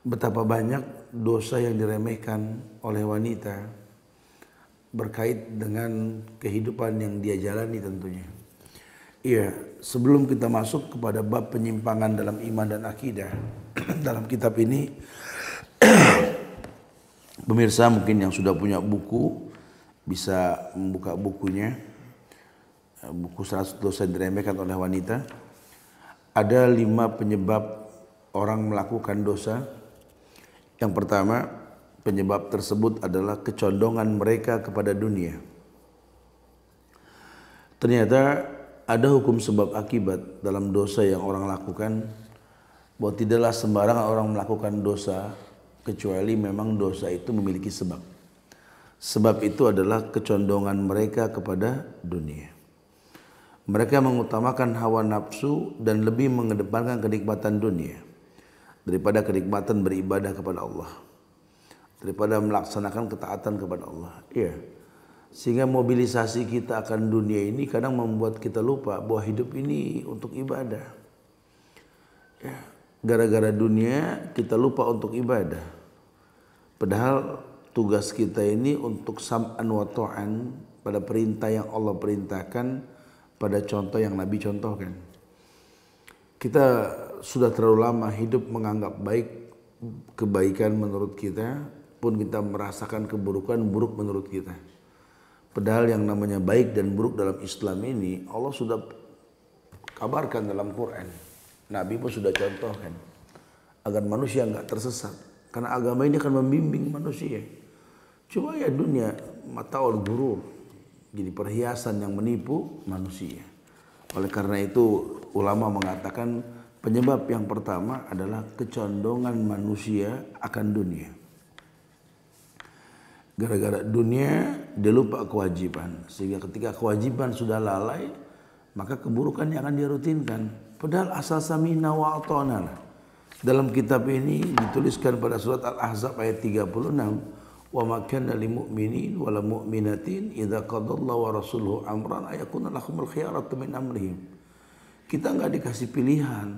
Betapa banyak dosa yang diremehkan oleh wanita berkait dengan kehidupan yang dia jalani tentunya. Iya, sebelum kita masuk kepada bab penyimpangan dalam iman dan akidah dalam kitab ini, pemirsa mungkin yang sudah punya buku bisa membuka bukunya, buku 100 dosa yang diremehkan oleh wanita. Ada 5 penyebab orang melakukan dosa. Yang pertama, penyebab tersebut adalah kecondongan mereka kepada dunia. Ternyata ada hukum sebab akibat dalam dosa yang orang lakukan, bahwa tidaklah sembarangan orang melakukan dosa kecuali memang dosa itu memiliki sebab. Sebab itu adalah kecondongan mereka kepada dunia. Mereka mengutamakan hawa nafsu dan lebih mengedepankan kenikmatan dunia daripada kenikmatan beribadah kepada Allah, daripada melaksanakan ketaatan kepada Allah. Iya. Sehingga mobilisasi kita akan dunia ini kadang membuat kita lupa bahwa hidup ini untuk ibadah. Ya, gara-gara dunia kita lupa untuk ibadah. Padahal tugas kita ini untuk sam'an wa ta'an pada perintah yang Allah perintahkan, pada contoh yang Nabi contohkan. Kita sudah terlalu lama hidup menganggap baik kebaikan menurut kita, pun kita merasakan keburukan buruk menurut kita. Padahal yang namanya baik dan buruk dalam Islam ini Allah sudah kabarkan dalam Quran. Nabi pun sudah contohkan agar manusia enggak tersesat. Karena agama ini akan membimbing manusia. Cuma ya dunia mataul gurur, jadi perhiasan yang menipu manusia. Oleh karena itu ulama mengatakan penyebab yang pertama adalah kecondongan manusia akan dunia. Gara-gara dunia dia lupa kewajiban, sehingga ketika kewajiban sudah lalai maka keburukan yang akan dia rutinkan. Padahal asal sami'na wa ata'na lah. Dalam kitab ini dituliskan pada surat Al-Ahzab ayat 36, wa ma kana lil mu'minin wal mu'minatin idza qadallahu wa rasuluhu amran ayakuna lahumul khiyaratu min amrihim. Kita enggak dikasih pilihan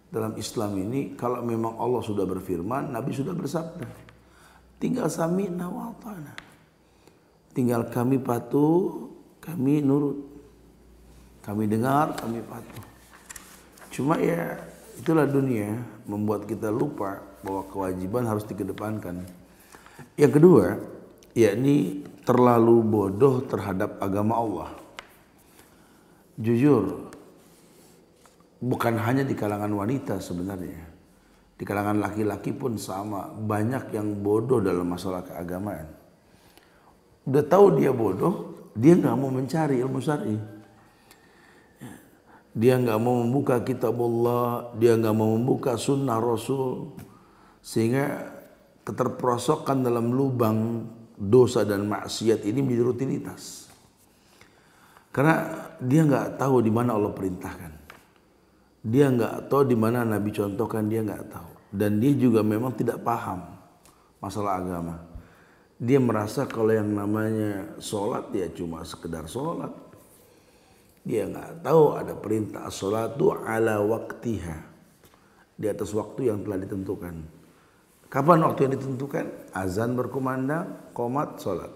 dalam Islam ini. Kalau memang Allah sudah berfirman, Nabi sudah bersabda, tinggal sami'na wa ata'na, tinggal kami patuh, kami nurut, kami dengar, kami patuh. Cuma ya itulah dunia membuat kita lupa bahwa kewajiban harus dikedepankan. Yang kedua, yakni terlalu bodoh terhadap agama Allah. Jujur, bukan hanya di kalangan wanita sebenarnya, di kalangan laki-laki pun sama. Banyak yang bodoh dalam masalah keagamaan. Udah tahu dia bodoh, dia nggak mau mencari ilmu syar'i. Dia nggak mau membuka kitabullah, dia nggak mau membuka sunnah Rasul, sehingga keterperosokan dalam lubang dosa dan maksiat ini menjadi rutinitas. Karena dia nggak tahu di mana Allah perintahkan, dia nggak tahu di mana Nabi contohkan, dia nggak tahu, dan dia juga memang tidak paham masalah agama. Dia merasa kalau yang namanya sholat ya cuma sekedar sholat. Dia nggak tahu ada perintah as-sholatu ala waktiha, di atas waktu yang telah ditentukan. Kapan waktu yang ditentukan? Azan berkumandang, qomat, sholat.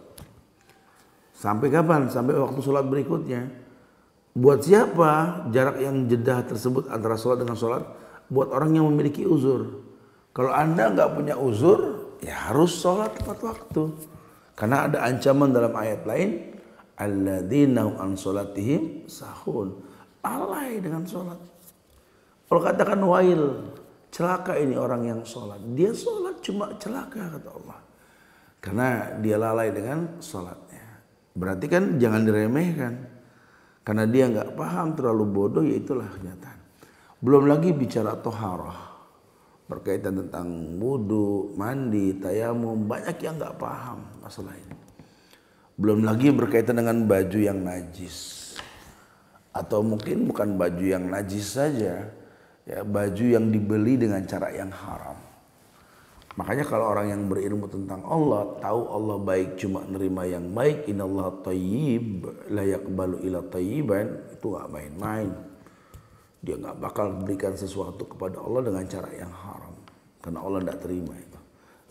Sampai kapan? Sampai waktu sholat berikutnya. Buat siapa jarak yang jeda tersebut antara sholat dengan sholat? Buat orang yang memiliki uzur. Kalau Anda nggak punya uzur, ya harus sholat tepat waktu. Karena ada ancaman dalam ayat lain, alladzina hum an sholatihim sahun, lalai dengan sholat. Kalau katakan wail, celaka ini orang yang sholat. Dia sholat cuma celaka kata Allah, karena dia lalai dengan sholatnya. Berarti kan jangan diremehkan, karena dia nggak paham, terlalu bodoh, ya itulah kenyataan. Belum lagi bicara toharah, berkaitan tentang wudu, mandi, tayamum, banyak yang nggak paham masalah ini. Belum lagi berkaitan dengan baju yang najis, atau mungkin bukan baju yang najis saja, ya baju yang dibeli dengan cara yang haram. Makanya kalau orang yang berilmu tentang Allah, tahu Allah baik, cuma nerima yang baik, innallaha thayyib la yaqbalu illa thayyiban, itu nggak main-main. Dia nggak bakal berikan sesuatu kepada Allah dengan cara yang haram. karena Allah tidak terima itu.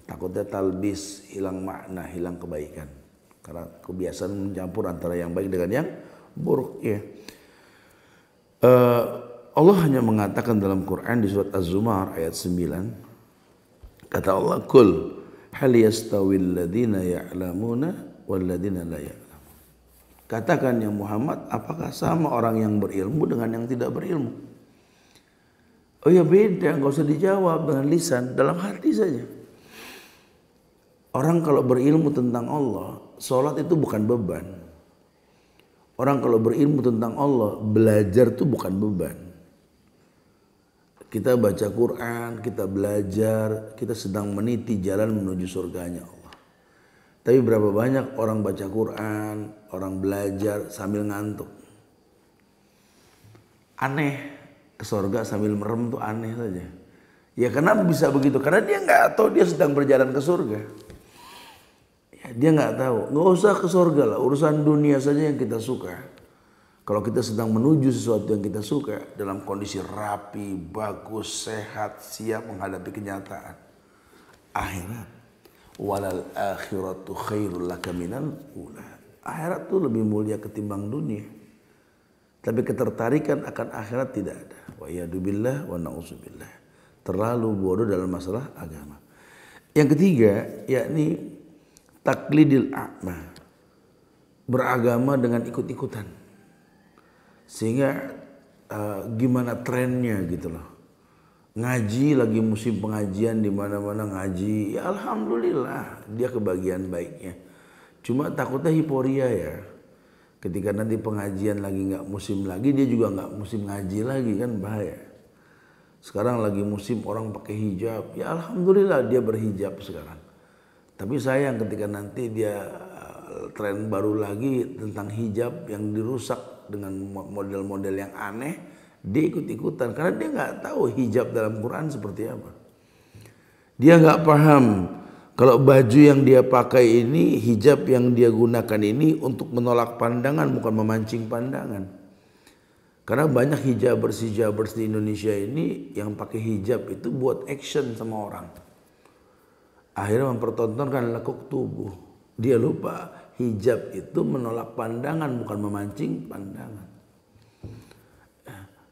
Takutnya talbis, hilang makna, hilang kebaikan. Karena kebiasaan mencampur antara yang baik dengan yang buruk. Ya. Allah hanya mengatakan dalam Quran di surat Az-Zumar ayat 9. Kata Allah, Kul hal yastawil ladina ya'lamuna wal ladina la ya'lamun. Katakan ya Muhammad, apakah sama orang yang berilmu dengan yang tidak berilmu? Oh ya beda, nggak usah dijawab dengan lisan, dalam hati saja. Orang kalau berilmu tentang Allah, sholat itu bukan beban. Orang kalau berilmu tentang Allah, belajar itu bukan beban. Kita baca Quran, kita belajar, kita sedang meniti jalan menuju surganya Allah. Tapi berapa banyak orang baca Quran, orang belajar sambil ngantuk. Aneh, ke surga sambil merem tuh aneh saja. Ya kenapa bisa begitu? Karena dia nggak tahu dia sedang berjalan ke surga. Ya, dia nggak tahu. Nggak usah ke surga lah, urusan dunia saja yang kita suka. Kalau kita sedang menuju sesuatu yang kita suka dalam kondisi rapi, bagus, sehat, siap menghadapi kenyataan. Akhirat. Walal akhiratu khairul laka minal ula. Akhirat itu lebih mulia ketimbang dunia. Tapi ketertarikan akan akhirat tidak ada. Wa yadubillah wa na'udzubillah. Terlalu bodoh dalam masalah agama. Yang ketiga, yakni taklidil a'ma. Beragama dengan ikut-ikutan. Sehingga gimana trennya gitu loh. Ngaji lagi musim pengajian di mana-mana ngaji, ya alhamdulillah dia kebagian baiknya. Cuma takutnya hiporia ya. Ketika nanti pengajian lagi nggak musim lagi, dia juga nggak musim ngaji lagi, kan bahaya. Sekarang lagi musim orang pakai hijab, ya alhamdulillah dia berhijab sekarang. Tapi sayang ketika nanti dia tren baru lagi tentang hijab yang dirusak dengan model-model yang aneh, dia ikut-ikutan karena dia nggak tahu hijab dalam Quran seperti apa. Dia nggak paham kalau baju yang dia pakai ini, hijab yang dia gunakan ini untuk menolak pandangan, bukan memancing pandangan. Karena banyak hijabers di Indonesia ini yang pakai hijab itu buat action sama orang. Akhirnya mempertontonkan lekuk tubuh. Dia lupa hijab itu menolak pandangan, bukan memancing pandangan.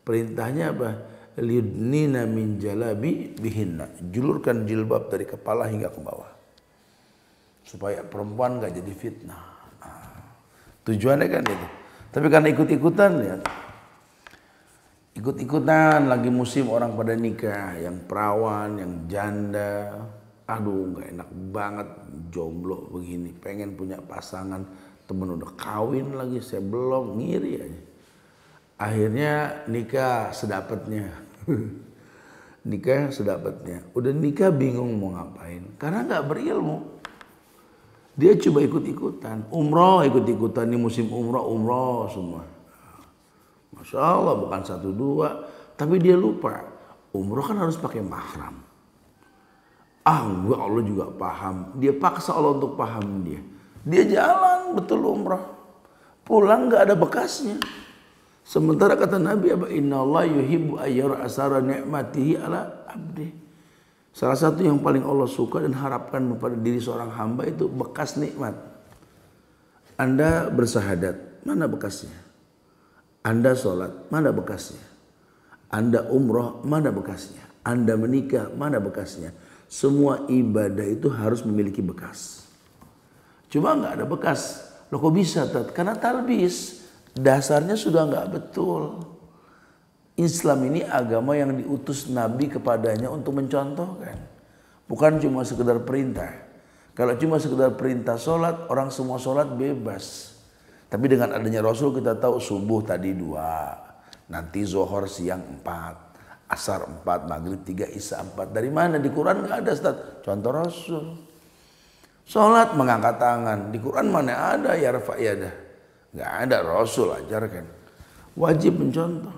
Perintahnya apa? Lidnina min jalabi bihinna. Julurkan jilbab dari kepala hingga ke bawah. Supaya perempuan gak jadi fitnah. Tujuannya kan itu. Tapi karena ikut-ikutan ya. Ikut-ikutan lagi musim orang pada nikah. Yang perawan, yang janda. Aduh gak enak banget jomblo begini. Pengen punya pasangan. Temen udah kawin lagi, saya belum, ngiri aja. Akhirnya nikah sedapatnya. Nikah sedapatnya. Udah nikah bingung mau ngapain. Karena gak berilmu. Dia coba ikut-ikutan. Umroh ikut-ikutan. Ini musim umroh semua. Masya Allah bukan 1-2. Tapi dia lupa. Umroh kan harus pakai mahram. Enggak, Allah juga paham. Dia paksa Allah untuk paham dia. Dia jalan betul umroh. Pulang gak ada bekasnya. Sementara kata Nabi apa? Inna Allah yuhibbu ayyara asara ni'matihi ala abdi. Salah satu yang paling Allah suka dan harapkan kepada diri seorang hamba itu bekas nikmat. Anda bersahadat, mana bekasnya? Anda sholat, mana bekasnya? Anda umroh, mana bekasnya? Anda menikah, mana bekasnya? Semua ibadah itu harus memiliki bekas. Cuma nggak ada bekas. Loh kok bisa? Karena talbis. Dasarnya sudah nggak betul. Islam ini agama yang diutus Nabi kepadanya untuk mencontohkan. Bukan cuma sekedar perintah. Kalau cuma sekedar perintah sholat, orang semua sholat bebas. Tapi dengan adanya Rasul kita tahu subuh tadi 2. Nanti zuhur siang 4. Asar 4, maghrib 3, isya 4. Dari mana? Di Quran nggak ada, Ustaz. Contoh Rasul. Sholat mengangkat tangan. Di Quran mana ada ya rafa' yadah. Nggak ada, Rasul ajarkan. Wajib mencontoh.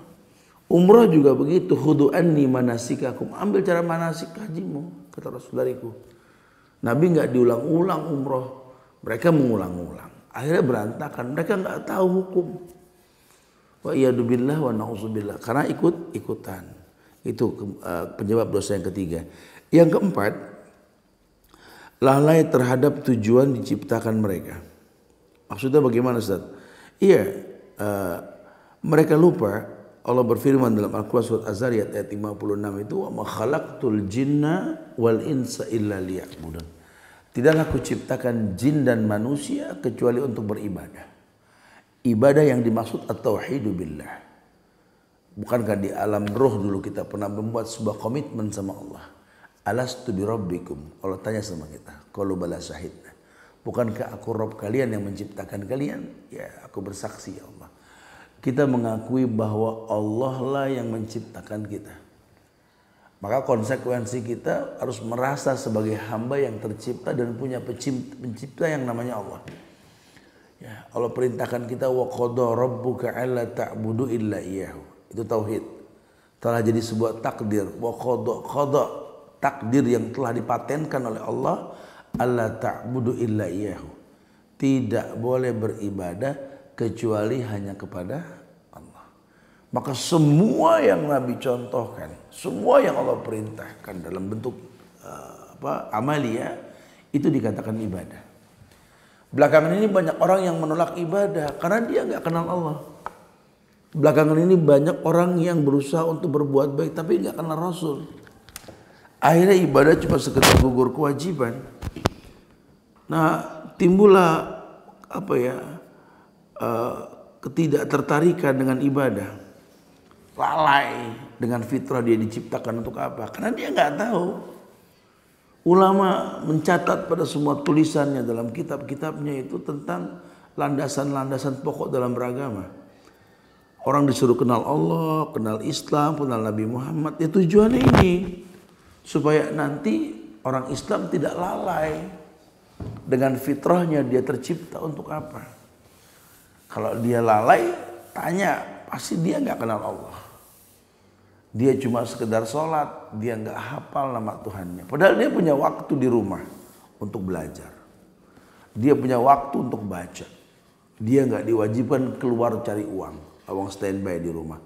Umrah juga begitu. Khudu anni manasikakum. Ambil cara manasik hajimu, kata Rasul dariku. Nabi nggak diulang-ulang umrah. Mereka mengulang-ulang. Akhirnya berantakan. Mereka nggak tahu hukum. Wa iyadubillah wa na'udzubillah. Karena ikut-ikutan. Itu penyebab dosa yang ketiga. Yang keempat, lalai terhadap tujuan diciptakan mereka. Maksudnya bagaimana Ustaz? Iya, mereka lupa. Allah berfirman dalam Al-Quran surat Az-Zariyat ayat 56 itu, wa ma khalaqtul jinna wal insa illa liya'budun. Tidaklah kuciptakan jin dan manusia kecuali untuk beribadah. Ibadah yang dimaksud at-tauhidu billah. Bukankah di alam roh dulu kita pernah membuat sebuah komitmen sama Allah? Alastu bi rabbikum. Allah tanya sama kita, qalu bala syahidna. Bukankah aku Rabb kalian yang menciptakan kalian? Ya, aku bersaksi ya Allah. Kita mengakui bahwa Allah lah yang menciptakan kita. Maka konsekuensi kita harus merasa sebagai hamba yang tercipta dan punya pencipta yang namanya Allah. Ya, Allah perintahkan kita wa qada rabbuka alla ta'budu illa iyyahu. Itu tauhid. Telah jadi sebuah takdir. Wa qada takdir yang telah dipatenkan oleh Allah, alla ta'budu illa iyyahu. Tidak boleh beribadah kecuali hanya kepada Allah. Maka semua yang Nabi contohkan, semua yang Allah perintahkan dalam bentuk amalia, itu dikatakan ibadah. Belakangan ini banyak orang yang menolak ibadah karena dia nggak kenal Allah. Belakangan ini banyak orang yang berusaha untuk berbuat baik tapi nggak kenal Rasul. Akhirnya ibadah cuma sekedar gugur kewajiban. Nah, timbullah ketidaktertarikan dengan ibadah, lalai dengan fitrah dia diciptakan untuk apa? Karena dia nggak tahu. Ulama mencatat pada semua tulisannya dalam kitab-kitabnya itu tentang landasan-landasan pokok dalam beragama. Orang disuruh kenal Allah, kenal Islam, kenal Nabi Muhammad. Ya tujuannya ini supaya nanti orang Islam tidak lalai dengan fitrahnya dia tercipta untuk apa. Kalau dia lalai, tanya, pasti dia nggak kenal Allah. Dia cuma sekedar sholat, dia nggak hafal nama Tuhannya. Padahal dia punya waktu di rumah untuk belajar. Dia punya waktu untuk baca. Dia nggak diwajibkan keluar cari uang standby di rumah.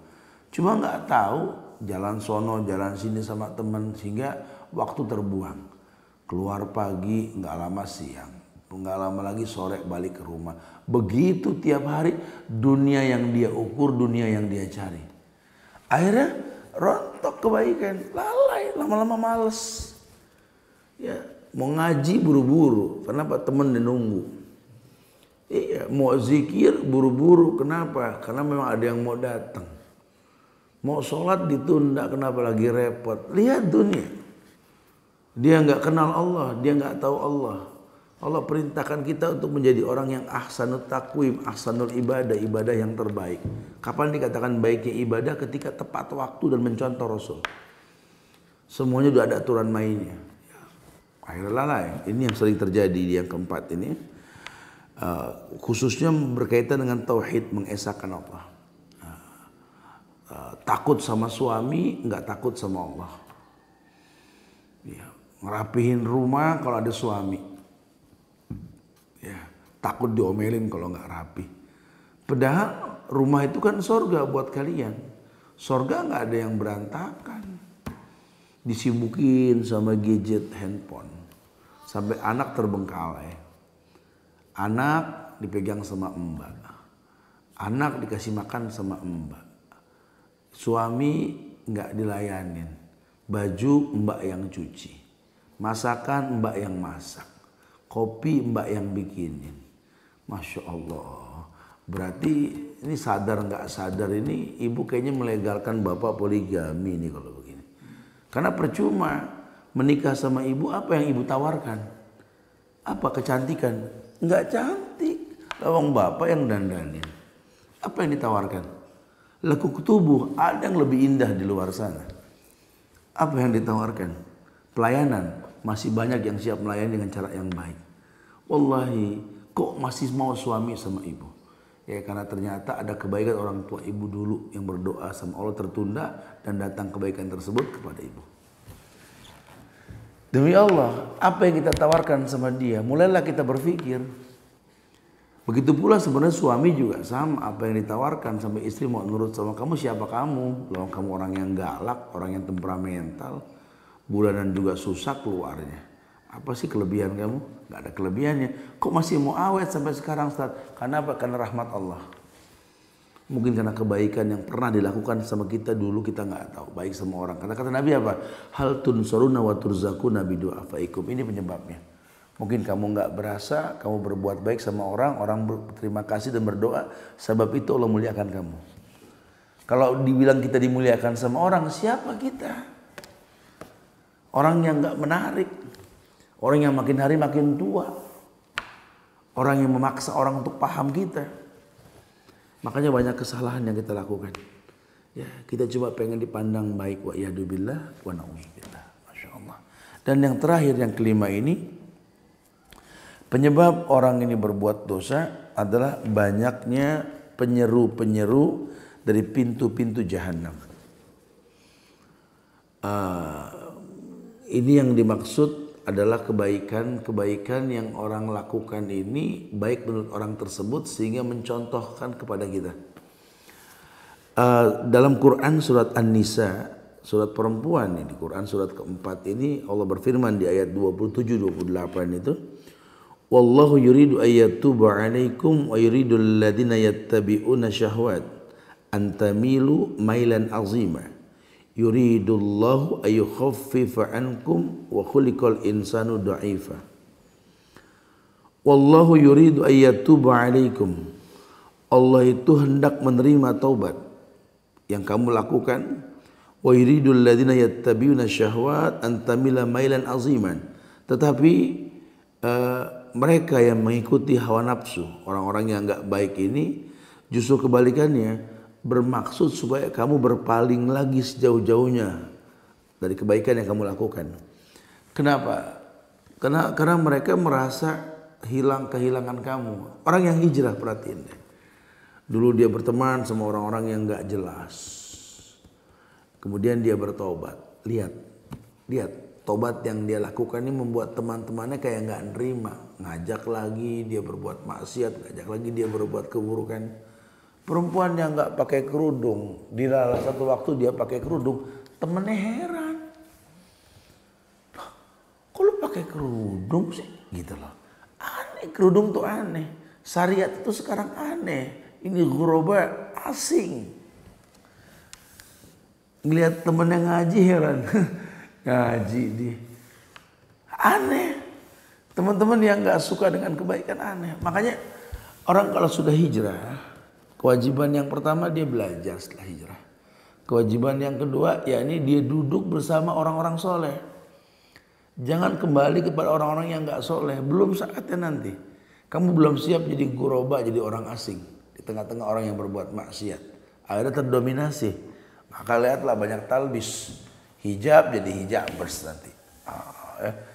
Cuma nggak tahu jalan sono, jalan sini sama teman sehingga waktu terbuang. Keluar pagi, nggak lama siang. Nggak lama lagi sore balik ke rumah. Begitu tiap hari, dunia yang dia ukur, dunia yang dia cari. Akhirnya rontok kebaikan, lalai, lama-lama males. Ya, mau ngaji buru-buru, kenapa? Temen nunggu. Iya, mau zikir buru-buru, kenapa? Karena memang ada yang mau datang. Mau sholat ditunda, kenapa? Lagi repot. Lihat dunia. Dia nggak kenal Allah, dia nggak tahu Allah. Allah perintahkan kita untuk menjadi orang yang ahsanut taqwim, ahsanul ibadah, ibadah yang terbaik. Kapan dikatakan baiknya ibadah? Ketika tepat waktu dan mencontoh Rasul. Semuanya sudah ada aturan mainnya. Akhirnya lalai. Ini yang sering terjadi di yang keempat ini. Khususnya berkaitan dengan tauhid, mengesahkan Allah. Takut sama suami, nggak takut sama Allah. Ya, ngerapihin rumah kalau ada suami. Ya, takut diomelin kalau nggak rapi. Padahal rumah itu kan sorga buat kalian. Sorga nggak ada yang berantakan. Disibukin sama gadget handphone. Sampai anak terbengkalai. Anak dipegang sama mbak. Anak dikasih makan sama mbak. Suami nggak dilayanin. Baju mbak yang cuci. Masakan mbak yang masak. Kopi mbak yang bikinin. Masya Allah. Berarti ini sadar nggak sadar ini ibu kayaknya melegalkan bapak poligami nih kalau begini. Karena percuma menikah sama ibu, apa yang ibu tawarkan? Apa kecantikan? Nggak cantik. Lawang bapak yang dandanin. Apa yang ditawarkan? Lekuk tubuh, ada yang lebih indah di luar sana. Apa yang ditawarkan? Pelayanan. Masih banyak yang siap melayani dengan cara yang baik. Wallahi, kok masih mau suami sama ibu? Ya karena ternyata ada kebaikan orang tua ibu dulu yang berdoa sama Allah tertunda dan datang kebaikan tersebut kepada ibu. Demi Allah, apa yang kita tawarkan sama dia, mulailah kita berpikir. Begitu pula sebenarnya suami juga sama, apa yang ditawarkan sampai istri mau nurut sama kamu, siapa kamu? Loh, kamu orang yang galak, orang yang temperamental. bulanan juga susah keluarnya. Apa sih kelebihan kamu? Gak ada kelebihannya. Kok masih mau awet sampai sekarang, Ustaz? Karena apa? Karena rahmat Allah. Mungkin karena kebaikan yang pernah dilakukan sama kita dulu, kita nggak tahu baik sama orang. Karena kata Nabi apa? Hal tunsaruna wa turzaquna bidu'afaikum. Ini penyebabnya. Mungkin kamu nggak berasa, kamu berbuat baik sama orang, orang berterima kasih dan berdoa. Sebab itu Allah muliakan kamu. Kalau dibilang kita dimuliakan sama orang, siapa kita? Orang yang nggak menarik, orang yang makin hari makin tua, orang yang memaksa orang untuk paham kita. Makanya banyak kesalahan yang kita lakukan. Ya, kita cuma pengen dipandang baik, wa yadubillah wa na'udzubillah. Masya Allah. Dan yang terakhir, yang kelima ini, penyebab orang ini berbuat dosa adalah banyaknya penyeru-penyeru dari pintu-pintu jahanam. Ini yang dimaksud adalah kebaikan-kebaikan yang orang lakukan ini baik menurut orang tersebut sehingga mencontohkan kepada kita. Dalam Quran surat An-Nisa, surat perempuan ini, Quran surat keempat ini, Allah berfirman di ayat 27-28 itu, Wallahu yuridu ayyatuba alaikum wa yuridu alladhina yattabi'una syahwat antamilu mailan azima. Yuridullahu ayyukhaffifa ankum wa khuliqal insanu dha'ifa. Wallahu yuridu ayyatuba alaikum. Allah itu hendak menerima taubat yang kamu lakukan. Wa yuridul ladzina yattabi'una syahwat an tamila mailan aziman. Tetapi mereka yang mengikuti hawa nafsu, orang-orang yang enggak baik ini, justru kebalikannya, bermaksud supaya kamu berpaling lagi sejauh-jauhnya dari kebaikan yang kamu lakukan. Kenapa? Karena mereka merasa kehilangan kamu. Orang yang hijrah, perhatiin deh. Dulu dia berteman sama orang-orang yang gak jelas. Kemudian dia bertobat. Lihat, tobat yang dia lakukan ini membuat teman-temannya kayak gak nerima. Ngajak lagi dia berbuat maksiat, ngajak lagi dia berbuat keburukan. Perempuan yang nggak pakai kerudung, di dalam satu waktu dia pakai kerudung, temennya heran. Kok lu pakai kerudung sih? Gitu loh. Aneh, kerudung tuh aneh. Syariat itu sekarang aneh. Ini ghuraba, asing. Ngelihat temennya ngaji heran. Ngaji dia. Aneh. Teman-teman yang nggak suka dengan kebaikan aneh. Makanya orang kalau sudah hijrah, kewajiban yang pertama dia belajar setelah hijrah. Kewajiban yang kedua yakni dia duduk bersama orang-orang soleh. Jangan kembali kepada orang-orang yang gak soleh. Belum saatnya nanti. Kamu belum siap jadi ghuraba, jadi orang asing di tengah-tengah orang yang berbuat maksiat. Akhirnya terdominasi. Maka lihatlah banyak talbis. Hijab jadi hijabers nanti.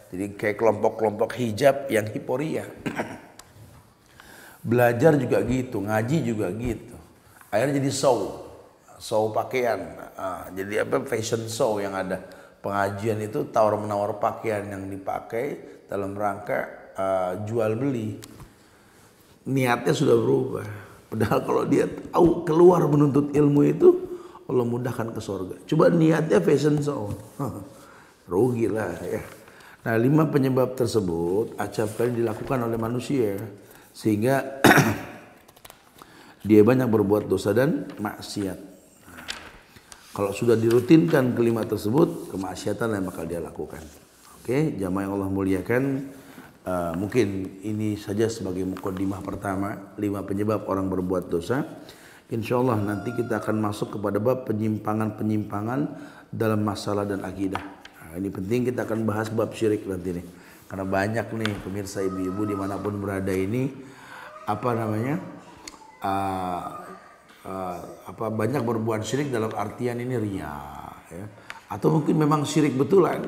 Jadi kayak kelompok-kelompok hijab yang hiporia. Belajar juga gitu, ngaji juga gitu. Akhirnya jadi show pakaian. Jadi apa, fashion show yang ada. Pengajian itu tawar menawar pakaian yang dipakai dalam rangka jual beli. Niatnya sudah berubah. Padahal kalau dia tahu keluar menuntut ilmu itu, Allah mudahkan ke surga. Coba niatnya fashion show, rugi lah ya. Nah, 5 penyebab tersebut acap kali dilakukan oleh manusia. Sehingga dia banyak berbuat dosa dan maksiat. Nah, kalau sudah dirutinkan kelima tersebut, kemaksiatan yang bakal dia lakukan. Oke, jamaah yang Allah muliakan, mungkin ini saja sebagai mukaddimah pertama, 5 penyebab orang berbuat dosa. Insya Allah nanti kita akan masuk kepada bab penyimpangan-penyimpangan dalam masalah dan akidah. Nah, ini penting, kita akan bahas bab syirik nanti nih. Karena banyak nih pemirsa ibu-ibu dimanapun berada ini banyak berbuat syirik dalam artian ini riya, ya. Atau mungkin memang syirik betulan,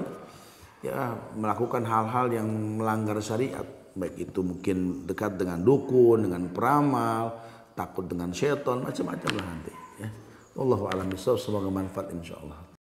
ya, melakukan hal-hal yang melanggar syariat, baik itu mungkin dekat dengan dukun, dengan peramal, takut dengan syaitan, macam-macam lah nanti. Ya. Wallahu a'lam bishawab, semoga manfaat insyaallah.